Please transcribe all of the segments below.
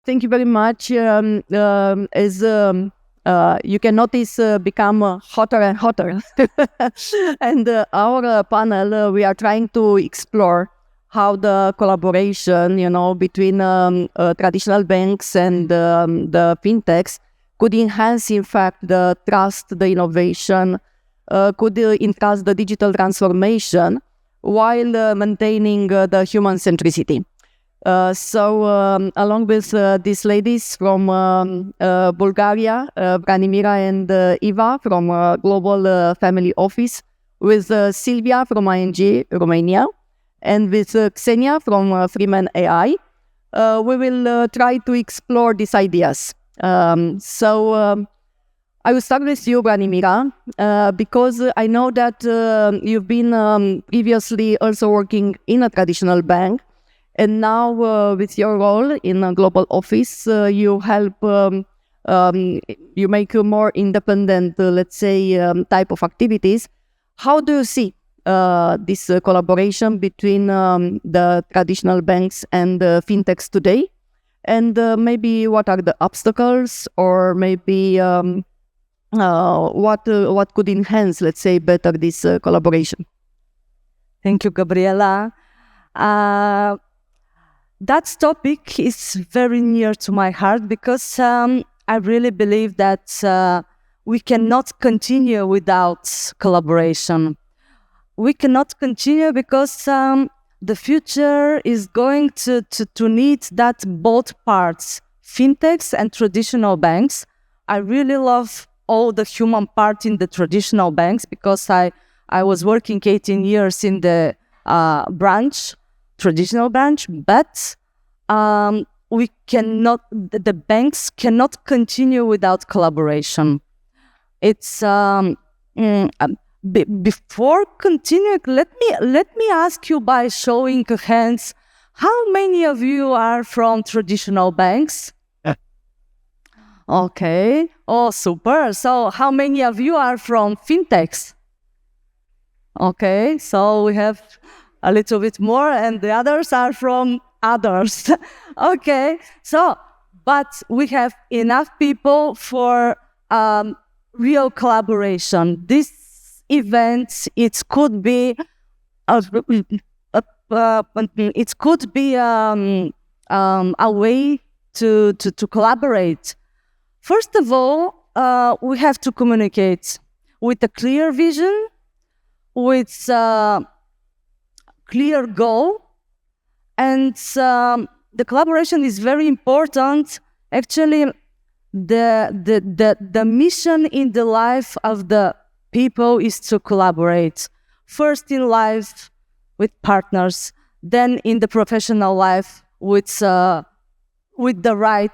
Thank you very much. As you can notice, become hotter and hotter. And our panel, we are trying to explore how the collaboration, between traditional banks and the fintechs could enhance, in fact, the trust, the innovation, could enhance the digital transformation while maintaining the human centricity. Along with these ladies from Bulgaria, Branimira and Eva from Global Family Office, with Silvia from ING Romania, and with Xenia from Freeman AI, we will try to explore these ideas. I will start with you, Branimira, because I know that you've been previously also working in a traditional bank, and now with your role in a global office, you help, you make a more independent, let's say, type of activities. How do you see this collaboration between the traditional banks and fintechs today? And maybe what are the obstacles, or maybe what could enhance, let's say, better this collaboration? Thank you, Gabriela. That topic is very near to my heart because I really believe that we cannot continue without collaboration. We cannot continue because the future is going to need that both parts, fintechs and traditional banks. I really love all the human part in the traditional banks because I was working 18 years in the traditional branch, but we cannot, the banks cannot continue without collaboration. It's before continuing, let me ask you by showing hands, how many of you are from traditional banks? Okay. Oh, super. So how many of you are from fintechs? Okay. So we have a little bit more, and the others are from others. Okay. So, but we have enough people for real collaboration. This event, it could be a way to collaborate. First of all, we have to communicate with a clear vision, with a clear goal, and the collaboration is very important. Actually, the mission in the life of the people is to collaborate. First in life with partners, then in the professional life with the right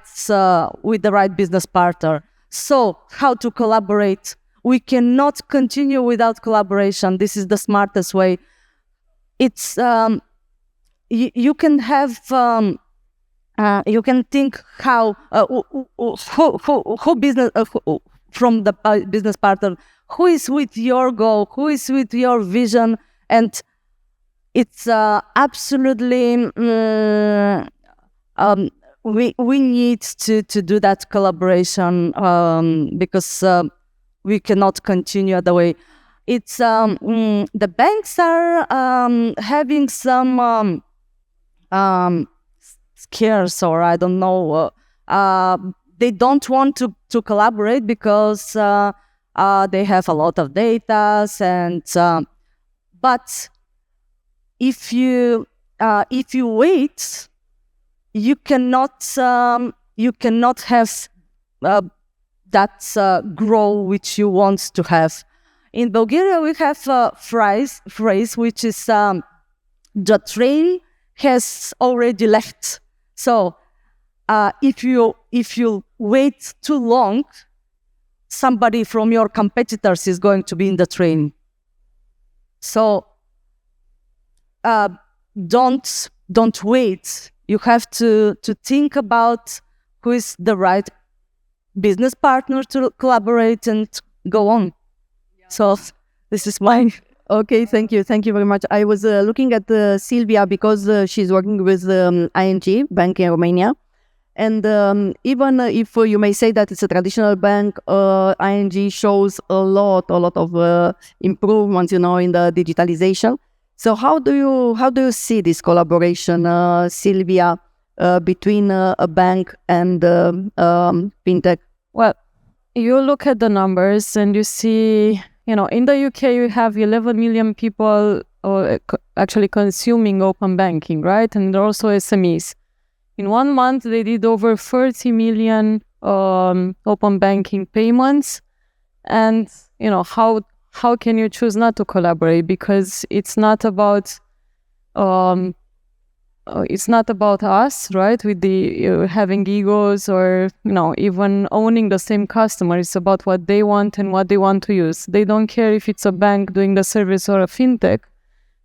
business partner. So how to collaborate? We cannot continue without collaboration. This is the smartest way. It's you can have you can think how who business from the business partner, who is with your goal, who is with your vision, and it's absolutely we need to do that collaboration because we cannot continue the way. It's the banks are having some scares, or I don't know. They don't want to collaborate because they have a lot of data, and but if you wait, you cannot have that grow which you want to have. In Bulgaria, we have a phrase which is the train has already left. So if you wait too long, somebody from your competitors is going to be in the train. So don't wait. You have to think about who is the right business partner to collaborate and go on. Yeah. So this is my... Okay, thank you very much. I was looking at Silvia because she's working with ING Bank in Romania, And even if you may say that it's a traditional bank, ING shows a lot of improvements, in the digitalization. So how do you see this collaboration, Sylvia, between a bank and fintech? Well, you look at the numbers and you see, in the UK you have 11 million people actually consuming open banking, right? And also SMEs. In 1 month, they did over 30 million open banking payments. And, how can you choose not to collaborate? Because it's not about us, right? With the having egos or even owning the same customer. It's about what they want and what they want to use. They don't care if it's a bank doing the service or a fintech.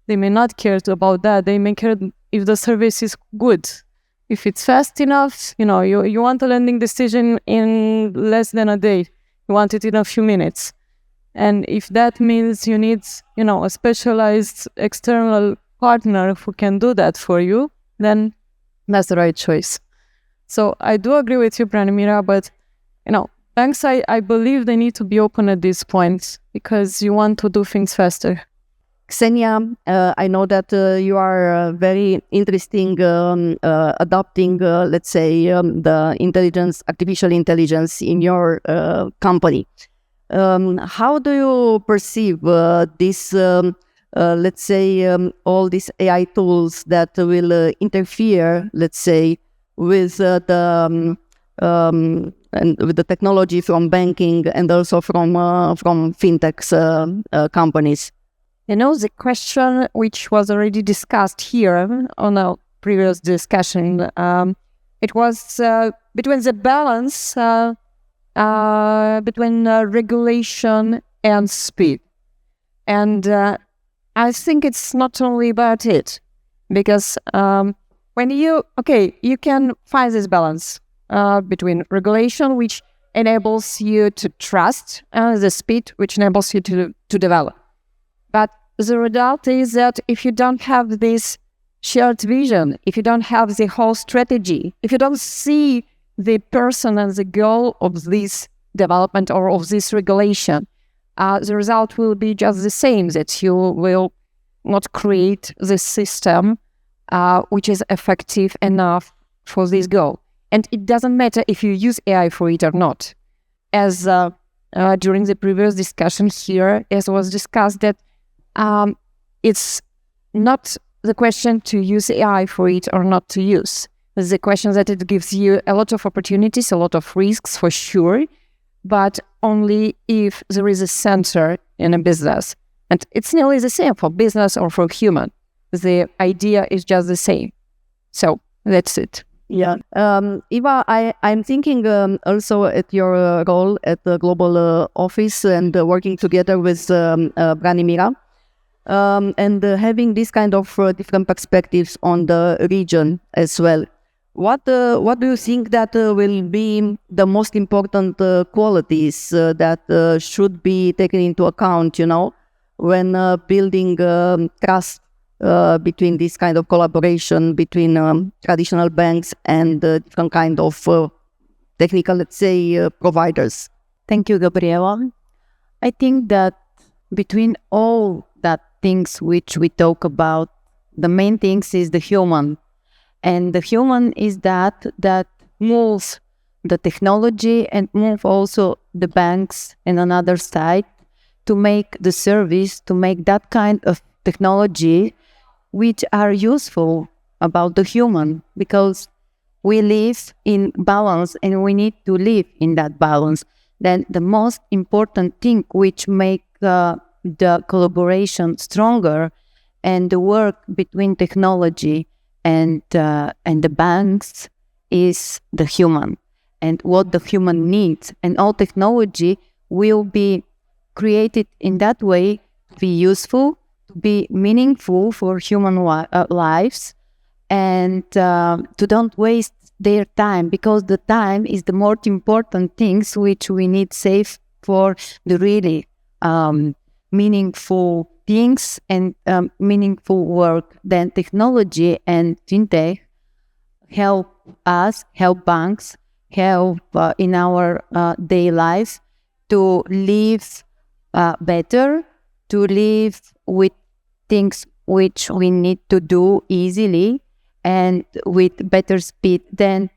They may not care about that. They may care if the service is good. If it's fast enough, you want a lending decision in less than a day. You want it in a few minutes. And if that means you need, a specialized external partner who can do that for you, then that's the right choice. So I do agree with you, Branimira, but, banks, I believe they need to be open at this point because you want to do things faster. Ksenia, I know that you are very interesting adopting, let's say, the artificial intelligence in your company. How do you perceive this, let's say, all these AI tools that will interfere, let's say, with and with the technology from banking and also from fintechs companies? The question which was already discussed here on a previous discussion, it was between the balance between regulation and speed. And I think it's not only about it, because when you can find this balance between regulation, which enables you to trust, the speed, which enables you to develop. But the result is that if you don't have this shared vision, if you don't have the whole strategy, if you don't see the person and the goal of this development or of this regulation, the result will be just the same, that you will not create the system which is effective enough for this goal. And it doesn't matter if you use AI for it or not. As during the previous discussion here, as was discussed, that it's not the question to use AI for it or not to use. It's the question that it gives you a lot of opportunities, a lot of risks for sure, but only if there is a center in a business. And it's nearly the same for business or for human. The idea is just the same. So that's it. Yeah. Eva, I'm thinking also at your role at the global office and working together with Branimira. And having this kind of different perspectives on the region as well. What do you think that will be the most important qualities that should be taken into account, when building trust between this kind of collaboration between traditional banks and different kind of technical, let's say, providers? Thank you, Gabriela. I think that between all that things which we talk about, the main things is the human. And the human is that moves the technology and move also the banks in another side to make the service, to make that kind of technology which are useful about the human, because we live in balance and we need to live in that balance. Then the most important thing which make the collaboration stronger and the work between technology and the banks is the human and what the human needs. And all technology will be created in that way to be useful, to be meaningful for human lives, and to don't waste their time, because the time is the most important things which we need save for the really meaningful things and meaningful work. Then technology and fintech help us, help banks, help in our day life to live better, to live with things which we need to do easily and with better speed. Then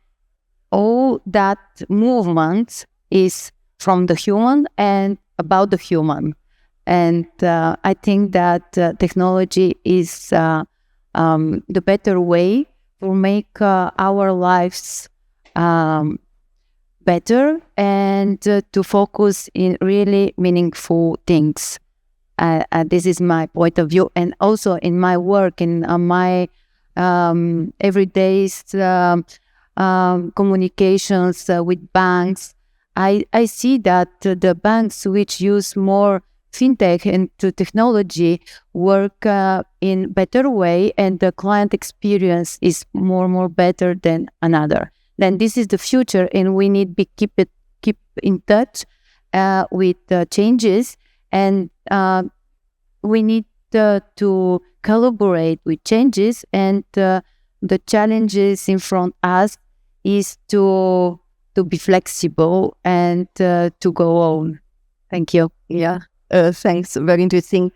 all that movement is from the human and about the human. And I think that technology is the better way to make our lives better and to focus in really meaningful things. This is my point of view. And also in my work, in my everyday communications with banks, I see that the banks which use more fintech and technology work in better way, and the client experience is more better than another. Then this is the future, and we need to keep in touch with changes, and we need to collaborate with changes, and the challenges in front of us is to be flexible and to go on. Thank you. Yeah, thanks. Very interesting.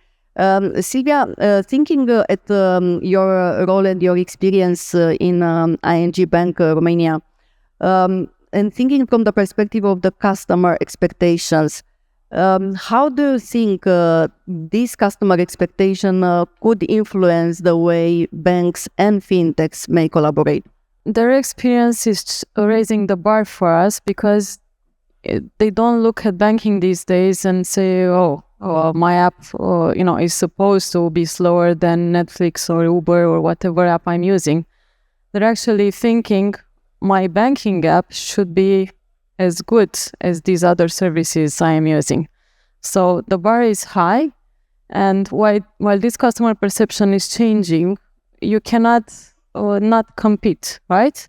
Silvia, thinking at your role and your experience in ING Bank Romania, and thinking from the perspective of the customer expectations, how do you think this customer expectation could influence the way banks and fintechs may collaborate? Their experience is raising the bar for us, because they don't look at banking these days and say, oh, my app is supposed to be slower than Netflix or Uber or whatever app I'm using. They're actually thinking my banking app should be as good as these other services I am using. So the bar is high, and while this customer perception is changing, you cannot not compete, right?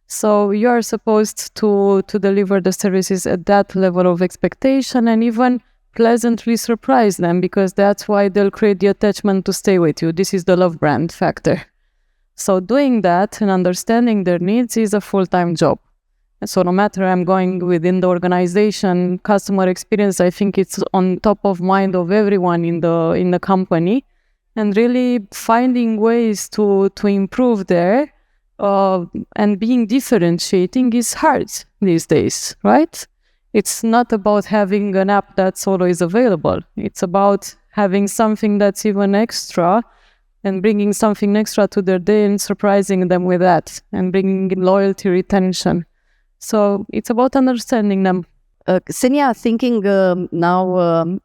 So you are supposed to deliver the services at that level of expectation, and even pleasantly surprise them, because that's why they'll create the attachment to stay with you. This is the love brand factor. So doing that and understanding their needs is a full-time job. And so no matter I'm going within the organization, customer experience, I think it's on top of mind of everyone in the company, and really finding ways to improve there and being differentiating is hard these days, right? It's not about having an app that's always available. It's about having something that's even extra and bringing something extra to their day and surprising them with that and bringing loyalty, retention. So it's about understanding them. Xenia, thinking now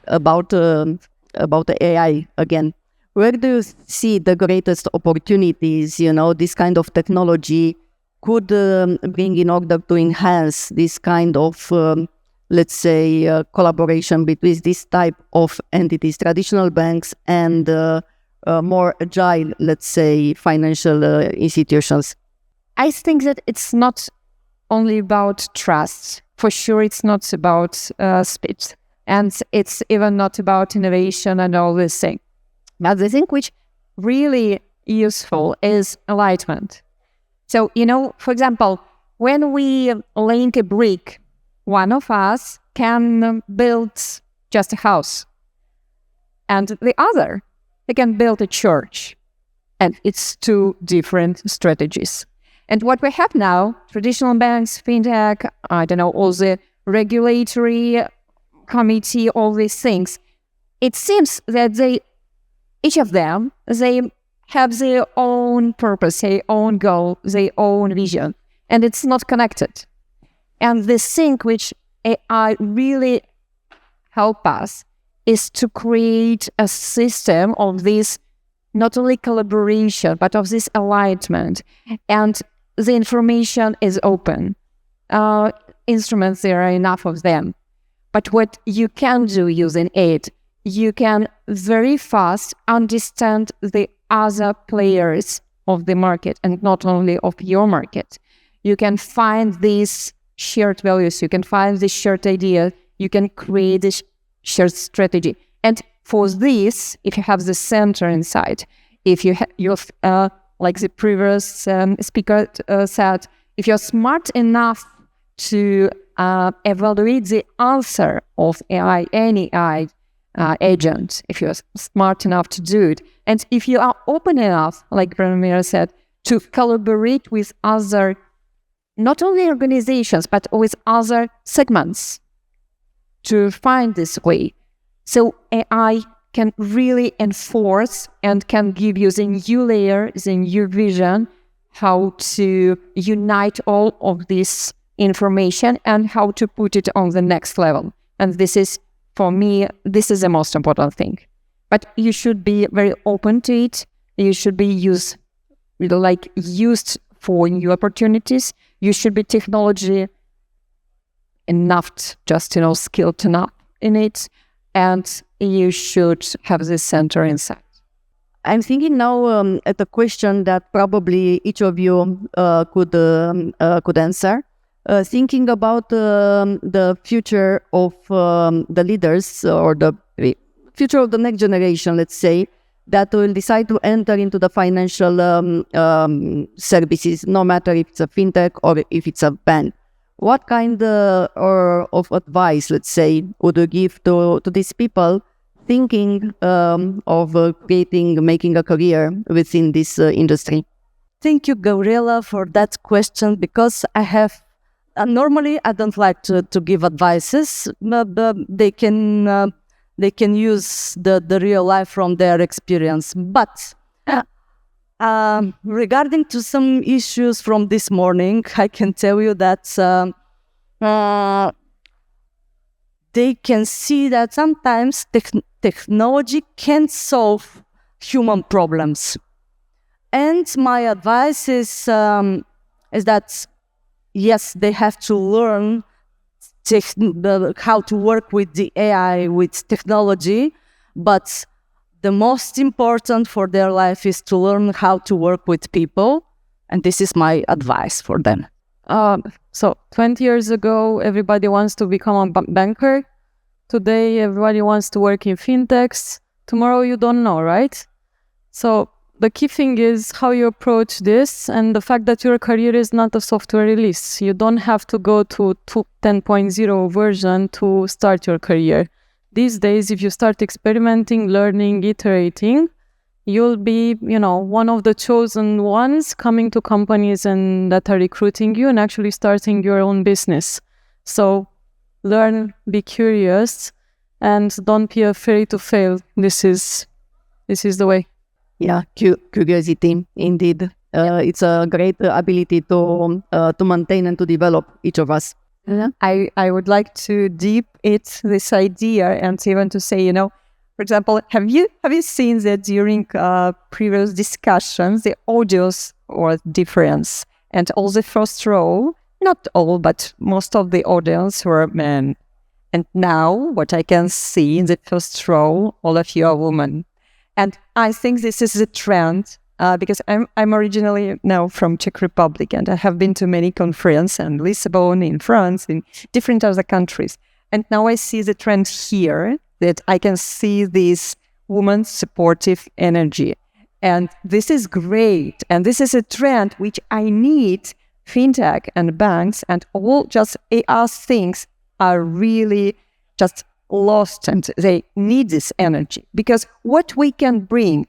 about the AI again, where do you see the greatest opportunities, this kind of technology could bring in order to enhance this kind of, let's say, collaboration between this type of entities, traditional banks and more agile, let's say, financial institutions? I think that it's not only about trust. For sure, it's not about speed. And it's even not about innovation and all this thing. But the thing which really useful is alignment. So, for example, when we link a brick, one of us can build just a house. And the other, they can build a church. And it's two different strategies. And what we have now, traditional banks, fintech, all the regulatory committee, all these things, it seems that each of them, they have their own purpose, their own goal, their own vision, and it's not connected. And the thing which AI really help us is to create a system of this, not only collaboration, but of this alignment. And the information is open. Instruments, there are enough of them. But what you can do using it, you can very fast understand the other players of the market and not only of your market. You can find these shared values, you can find this shared idea, you can create this shared strategy. And for this, if you have the center inside, if you like the previous speaker said, if you're smart enough to evaluate the answer of AI, any AI agent, if you're smart enough to do it, and if you are open enough, like Branimir said, to collaborate with other, not only organizations, but with other segments to find this way. So AI can really enforce and can give you the new layer, the new vision, how to unite all of this information and how to put it on the next level. And this is, for me, this is the most important thing. But you should be very open to it. You should be used for new opportunities. You should be technology enough, just, skilled enough in it. And you should have this center inside. I'm thinking now at a question that probably each of you could answer. Thinking about the future of the leaders, or the future of the next generation, let's say, that will decide to enter into the financial services, no matter if it's a fintech or if it's a bank. What kind of advice, let's say, would you give to these people thinking of making a career within this industry? Thank you, Gabriela, for that question, because I have normally I don't like to give advices, but they can use the real life from their experience. But regarding to some issues from this morning, I can tell you that they can see that sometimes technology can solve human problems. And my advice is that yes, they have to learn how to work with the AI, with technology, but the most important for their life is to learn how to work with people, and this is my advice for them. So 20 years ago, everybody wants to become a banker. Today, everybody wants to work in fintechs. Tomorrow, you don't know, right? So the key thing is how you approach this, and the fact that your career is not a software release. You don't have to go to 10.0 version to start your career. These days, if you start experimenting, learning, iterating, you'll be, one of the chosen ones coming to companies and that are recruiting you and actually starting your own business. So learn, be curious, and don't be afraid to fail. This is the way. Yeah, curiosity, indeed. It's a great ability to maintain and to develop each of us. Yeah. I would like to deep it this idea and even to say, for example, have you seen that during previous discussions the audios were different, and all the first row, not all but most of the audience were men, and now what I can see in the first row, all of you are women. And I think this is a trend because I'm originally now from Czech Republic, and I have been to many conferences in Lisbon, in France, in different other countries. And now I see the trend here that I can see this woman's supportive energy. And this is great. And this is a trend which I need. Fintech and banks and all just AI things are really just lost, and they need this energy, because what we can bring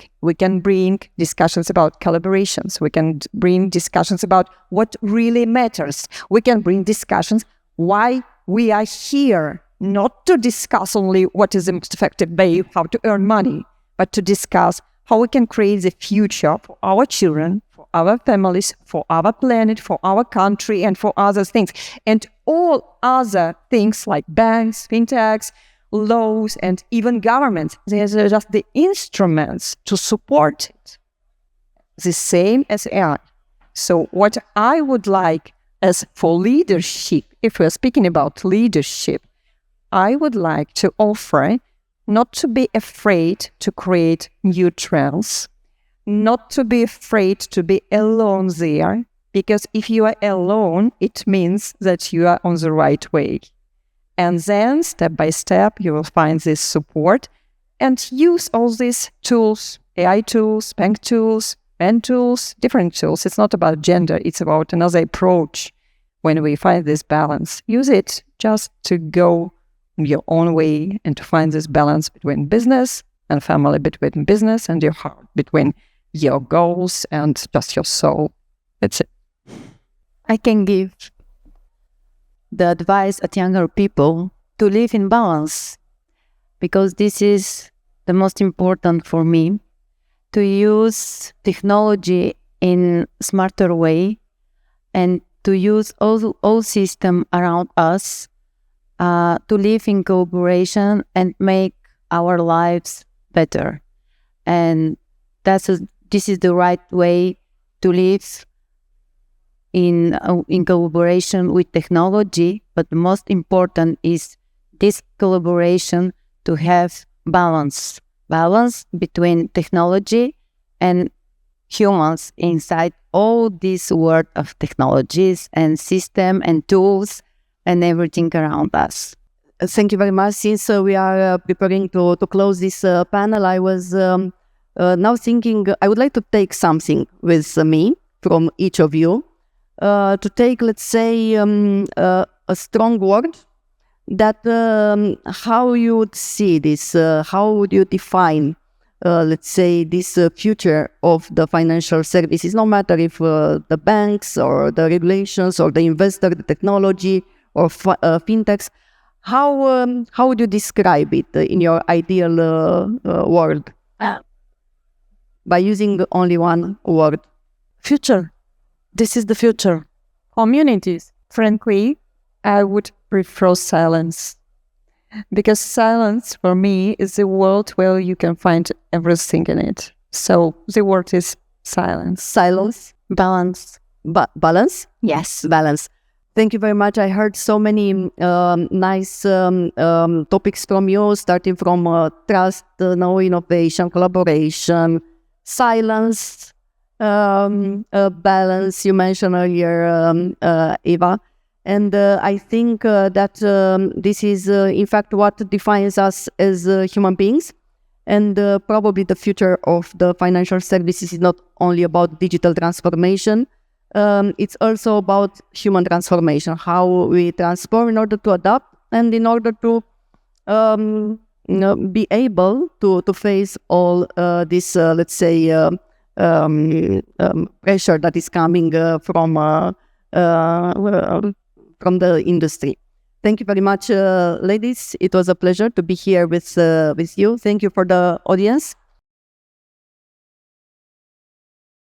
discussions about collaborations, we can bring discussions about what really matters, we can bring discussions why we are here, not to discuss only what is the most effective way how to earn money, but to discuss how we can create the future for our children, for our families, for our planet, for our country, and for other things. And all other things like banks, fintechs, laws, and even governments, they are just the instruments to support it. The same as AI. So what I would like as for leadership, if we're speaking about leadership, I would like to offer not to be afraid to create new trends, not to be afraid to be alone there, because if you are alone, it means that you are on the right way. And then, step by step, you will find this support and use all these tools, AI tools, bank tools, and tools, different tools. It's not about gender. It's about another approach. When we find this balance, use it just to go your own way and to find this balance between business and family, between business and your heart, between your goals and just your soul. That's it. I can give the advice at younger people to live in balance, because this is the most important for me, to use technology in smarter way and to use all system around us to live in cooperation and make our lives better. And this is the right way to live in collaboration with technology. But the most important is this collaboration to have balance between technology and humans inside all this world of technologies and system and tools and everything around us. Thank you very much. Since we are preparing to close this panel, I was now thinking I would like to take something with me from each of you, to take, let's say, a strong word that how you would see this, how would you define, let's say, this future of the financial services, no matter if the banks or the regulations or the investor, the technology or fintechs, how would you describe it in your ideal world? By using only one word. Future. This is the future. Communities. Frankly, I would prefer silence. Because silence, for me, is a world where you can find everything in it. So the word is silence. Silence. Balance. Balance? Yes. Balance. Thank you very much. I heard so many nice topics from you, starting from trust, innovation, collaboration, silence, balance, you mentioned earlier, Eva. And I think that this is, in fact, what defines us as human beings. And probably the future of the financial services is not only about digital transformation, it's also about human transformation, how we transform in order to adapt and in order to be able to face all this, let's say, pressure that is coming from the industry. Thank you very much, ladies. It was a pleasure to be here with you. Thank you for the audience.